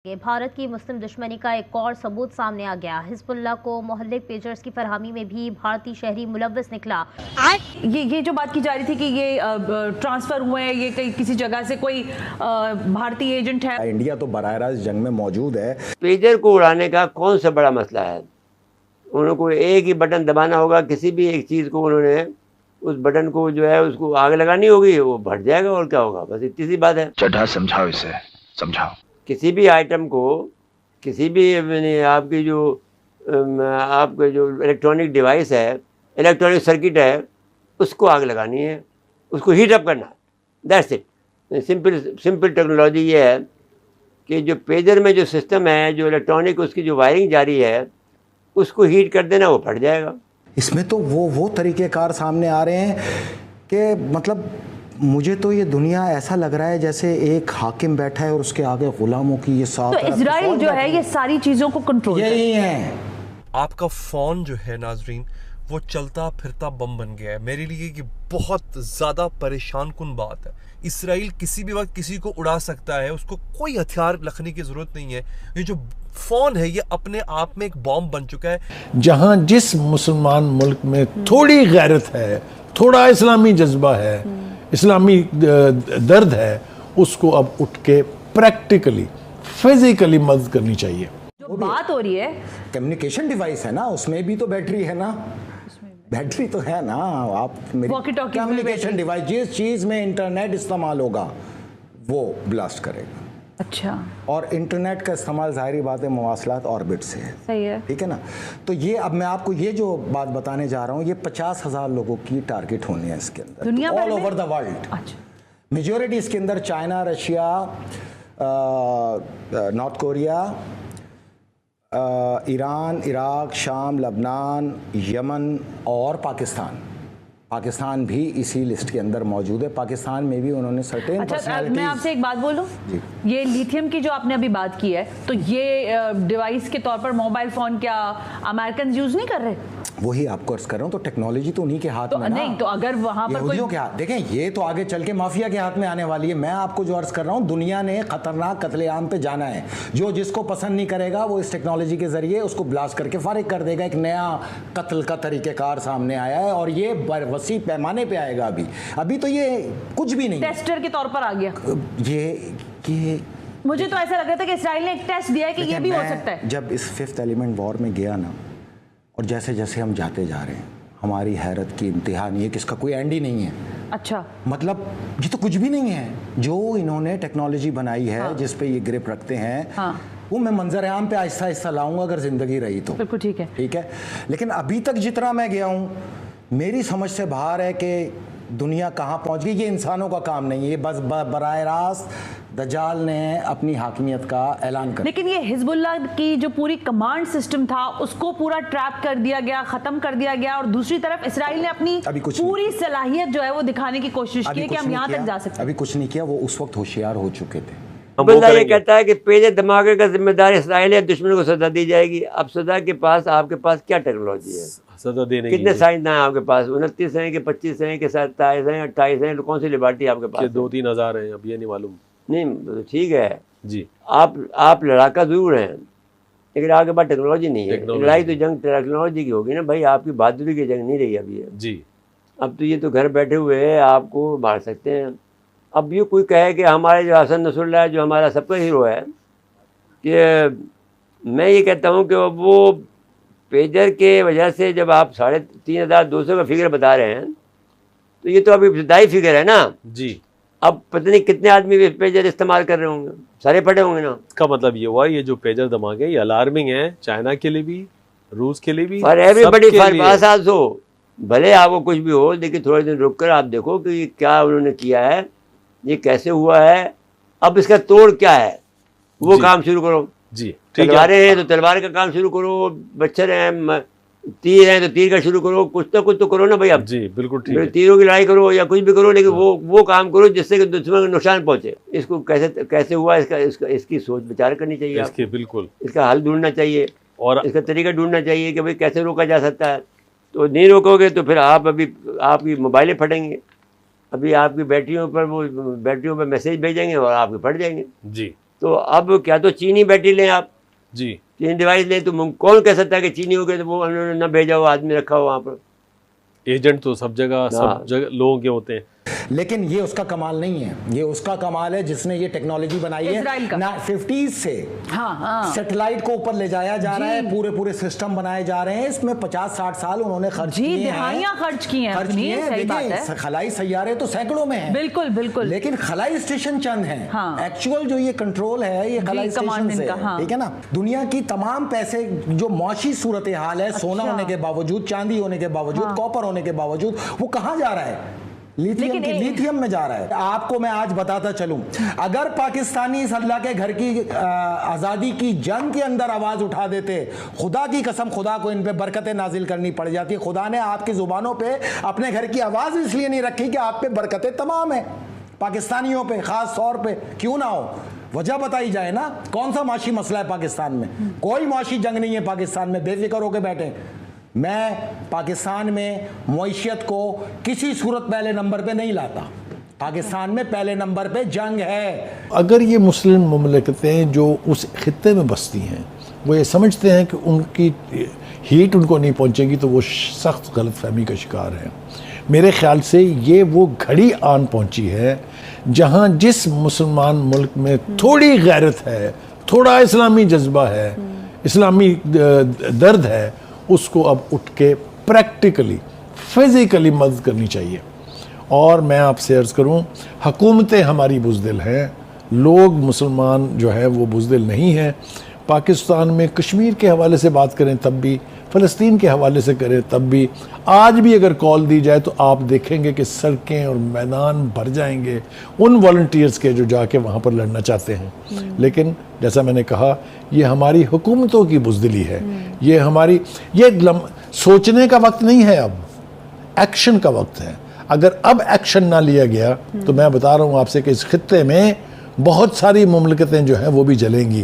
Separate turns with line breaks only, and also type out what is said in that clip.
भारत की मुस्लिम दुश्मनी का एक और सबूत सामने आ गया। हिजबुल्लाह को मोहल्लिक पेजर्स की फरहमी में भी भारतीय शहरी मुलव्वस निकला।
ये जो बात की जा रही थी कि ये ट्रांसफर हुए हैं, ये कहीं किसी जगह से कोई भारतीय एजेंट है।
इंडिया तो बराह रास्त जंग में मौजूद है।
पेजर को उड़ाने का कौन सा बड़ा मसला है? उनको एक ही बटन दबाना होगा, किसी भी एक चीज़ को उन्होंने उस बटन को जो है उसको आग लगानी होगी, वो भट जाएगा और क्या होगा, बस इतनी सी बात है।
चड्ढा समझाओ, इसे समझाओ।
किसी भी आइटम को, किसी भी आपकी जो इलेक्ट्रॉनिक डिवाइस है, इलेक्ट्रॉनिक सर्किट है, उसको आग लगानी है, उसको हीट अप करना है, दैट्स इट। सिंपल टेक्नोलॉजी ये है कि जो पेजर में जो सिस्टम है, जो इलेक्ट्रॉनिक उसकी जो वायरिंग जारी है, उसको हीट कर देना, वो फट जाएगा।
इसमें तो वो तरीक़ेकार सामने आ रहे हैं कि मतलब मुझे तो ये दुनिया ऐसा लग रहा है जैसे एक हाकिम बैठा है और उसके आगे गुलामों की ये साथ।
तो इजराइल जो है ये सारी चीजों को कंट्रोल
यही है।
आपका फोन जो है नाजरीन, वो चलता फिरता बम बन गया है। मेरे लिए ये बहुत ज़्यादा परेशान कुन बात है। इसराइल किसी भी वक्त किसी को उड़ा सकता है, उसको कोई हथियार रखने की ज़रूरत नहीं है। ये जो फ़ोन है ये अपने आप में एक बॉम्ब बन चुका है।
जहां जिस मुसलमान मुल्क में थोड़ी गैरत है, थोड़ा इस्लामी जज्बा है, इस्लामी दर्द है, उसको अब उठ के प्रैक्टिकली फिजिकली मदद करनी चाहिए।
जो बात हो रही है
कम्युनिकेशन डिवाइस है ना, उसमें भी तो बैटरी है ना, बैटरी तो है ना। आप कम्युनिकेशन डिवाइस, जिस चीज़ में इंटरनेट इस्तेमाल होगा वो ब्लास्ट करेगा।
अच्छा।
और इंटरनेट का इस्तेमाल जाहिर बात है मवासलात ऑर्बिट से है।
सही है,
ठीक है ना। तो ये अब मैं आपको ये जो बात बताने जा रहा हूँ, ये 50,000 लोगों की टारगेट होनी है इसके अंदर,
दुनिया
ऑल ओवर द वर्ल्ड।
अच्छा।
मेजोरिटी इसके अंदर China, Russia, north Korea, Iran, Iraq, शाम, लबनान, यमन और पाकिस्तान भी इसी लिस्ट के अंदर मौजूद है। पाकिस्तान में भी उन्होंने सर्टेन पर्सनालिटीज।
मैं आपसे एक बात बोलूं, ये लिथियम की जो आपने अभी बात की है, तो ये डिवाइस के तौर पर मोबाइल फोन क्या अमेरिकन यूज नहीं कर रहे?
वही आपको अर्ज कर रहा हूँ, तो टेक्नोलॉजी तो उन्हीं के हाथ में ना।
नहीं, तो अगर वहां पर कोई
के हाथ, देखें ये तो आगे चल के माफिया के हाथ में आने वाली है। मैं आपको जो अर्ज कर रहा हूँ, दुनिया ने खतरनाक कत्लेआम पे जाना है। जो जिसको पसंद नहीं करेगा वो इस टेक्नोलॉजी के जरिए उसको ब्लास्ट करके फारिग कर देगा। एक नया कत्ल का तरीकेकार सामने आया है और ये वसी पैमाने पे आएगा। अभी तो ये कुछ भी नहीं,
टेस्टर के तौर पर आ गया
ये
मुझे तो ऐसा लग रहा था कि इसराइल ने एक टेस्ट दिया है कि ये भी हो सकता है।
जब इस फिफ्थ एलिमेंट वॉर में गया ना, और जैसे जैसे हम जाते जा रहे हैं, हमारी हैरत की इंतहा नहीं है कि इसका कोई एंड ही नहीं है।
अच्छा।
मतलब ये तो कुछ भी नहीं है जो इन्होंने टेक्नोलॉजी बनाई है। हाँ। जिस पे ये ग्रिप रखते हैं। हाँ। वो मैं मंजर आम पे आहिस्ता आहिस्ता लाऊंगा अगर जिंदगी रही तो।
बिल्कुल ठीक है।
ठीक है, लेकिन अभी तक जितना मैं गया हूँ, मेरी समझ से बाहर है कि दुनिया कहाँ पहुँच गई। ये इंसानों का काम नहीं है, ये बस बराह रास्त दज्जाल ने अपनी हाकिमियत का ऐलान कर।
लेकिन ये हिजबुल्लाह की जो पूरी कमांड सिस्टम था उसको पूरा ट्रैप कर दिया गया, खत्म कर दिया गया, और दूसरी तरफ इसराइल ने अपनी पूरी सलाहियत जो है वो दिखाने की कोशिश की कि हम यहाँ तक जा सकते हैं।
अभी कुछ नहीं किया, वो उस वक्त होशियार हो चुके थे।
बंदा ये कहता है कि पेजर धमाके का जिम्मेदार इसराइल है, दुश्मन को सजा दी जाएगी। अब सजा के पास, आपके पास क्या टेक्नोलॉजी है सजा देने की? कितने साइंसदान हैं आपके पास? 29 हैं कि 25 हैं कि 27 हैं, 28 हैं? कौन सी लिबर्टी आपके पास?
2-3 हज़ार हैं, अब ये नहीं मालूम।
नहीं ठीक है
जी,
आप लड़ाका जरूर हैं, लेकिन आपके पास टेक्नोलॉजी नहीं है। लड़ाई तो जंग टेक्नोलॉजी की होगी ना भाई, आपकी बहादुरी की जंग नहीं रही अभी है
जी।
अब तो ये तो घर बैठे हुए आपको मार सकते हैं। अब ये कोई कहे कि हमारे जो हसन नसरुल्लाह जो हमारा सबका हीरो है, कि मैं ये कहता हूँ कि वो पेजर के वजह से जब आप 3,200 का फिगर बता रहे हैं, तो ये तो अभी इब्तदाई फिगर है ना जी। अब पता नहीं कितने आदमी पेजर इस्तेमाल कर रहे होंगे, सारे फटे होंगे ना।
इसका मतलब ये हुआ, ये जो पेजर धमाके ये अलार्मिंग है, चाइना के लिए भी, रूस के लिए भी,
और एवरीबॉडी फॉर पास हो। भले आपको कुछ भी हो, लेकिन थोड़े दिन रुक कर आप देखो कि क्या उन्होंने किया है, ये कैसे हुआ है, अब इसका तोड़ क्या है, वो काम शुरू करो जी। तलवारें हैं तो तलवार का काम शुरू करो, बच्चर हैं, तीर हैं तो तीर का शुरू करो, कुछ तो करो ना भाई। अब
जी बिल्कुल ठीक है,
तीरों की लड़ाई करो या कुछ भी करो, लेकिन वो काम करो जिससे कि दुश्मन को नुकसान पहुंचे। इसको कैसे हुआ, इसकी सोच विचार करनी चाहिए,
इसके बिल्कुल
इसका हल ढूंढना चाहिए और इसका तरीका ढूंढना चाहिए कि भाई कैसे रोका जा सकता है। तो नहीं रोकोगे तो फिर आपकी मोबाइलें फटेंगे, अभी आपकी बैटरियों पर मैसेज भेजेंगे और आपके फट जाएंगे जी। तो अब क्या तो चीनी बैटरी लें आप,
जी,
चीनी डिवाइस लें, तो कौन कह सकता है कि चीनी हो गए तो वो उन्होंने न भेजा हो, आदमी रखा हो वहाँ पर।
एजेंट तो सब जगह लोगों के होते हैं।
लेकिन ये उसका कमाल नहीं है, ये उसका कमाल है जिसने ये टेक्नोलॉजी बनाई है ना। 50s से सैटेलाइट को ऊपर ले जाया जा रहा है, पूरे सिस्टम बनाए जा रहे हैं। इसमें 50-60 साल उन्होंने खर्च किए हैं,
दिहाइयां खर्च की हैं अपनी, सही बात है।
खलाई सैयारे तो सैकड़ों में हैं,
बिल्कुल बिल्कुल,
लेकिन खलाई स्टेशन चंद हैं। एक्चुअल जो ये कंट्रोल है ये खलाई स्टेशन से, ठीक है ना। दुनिया की तमाम पैसे जो मौशी सूरत हाल है, सोना होने के बावजूद, चांदी होने के बावजूद, कॉपर होने के बावजूद, वो कहाँ जा रहा है? लिथियम में जा रहा है। आपको मैं आज बताता चलूं, अगर पाकिस्तानी इस अल्लाह के घर की आज़ादी की जंग के अंदर आवाज़ उठा देते, खुदा की कसम खुदा को इन पे बरकतें नाजिल करनी पड़ जाती। खुदा ने आपकी ज़ुबानों पे अपने घर की आवाज़ इसलिए नहीं रखी कि आप पे बरकतें तमाम हैं, पाकिस्तानियों पे ख़ास तौर पे क्यों ना हो। वजह बताई जाए ना, कौन सा माशी मसला है पाकिस्तान में? कोई माशी जंग नहीं है पाकिस्तान में, बेफिक्र होकर बैठे। मैं पाकिस्तान में मईशत को किसी सूरत पहले नंबर पे नहीं लाता। पाकिस्तान में पहले नंबर पे जंग है।
अगर ये मुस्लिम मुमलिकतें जो उस खित्ते में बसती हैं वो ये समझते हैं कि उनकी हीट उनको नहीं पहुंचेगी, तो वो सख्त गलतफहमी का शिकार है। मेरे ख्याल से ये वो घड़ी आन पहुंची है जहां जिस मुसलमान मुल्क में थोड़ी गैरत है, थोड़ा इस्लामी जज्बा है, इस्लामी दर्द है, उसको अब उठ के प्रैक्टिकली फिजिकली मदद करनी चाहिए। और मैं आपसे अर्ज़ करूं, हुकूमतें हमारी बुज़दिल हैं, लोग मुसलमान जो है वो बुज़दिल नहीं है। पाकिस्तान में कश्मीर के हवाले से बात करें तब भी, फ़लस्तीन के हवाले से करें तब भी, आज भी अगर कॉल दी जाए तो आप देखेंगे कि सड़कें और मैदान भर जाएंगे उन वॉलंटियर्स के जो जाके वहाँ पर लड़ना चाहते हैं। लेकिन जैसा मैंने कहा, ये हमारी हुकूमतों की बुज़दिली है, ये हमारी सोचने का वक्त नहीं है, अब एक्शन का वक्त है। अगर अब एक्शन ना लिया गया तो मैं बता रहा हूँ आपसे कि इस खित्ते में बहुत सारी मुमलिकतें जो हैं वो भी जलेंगी।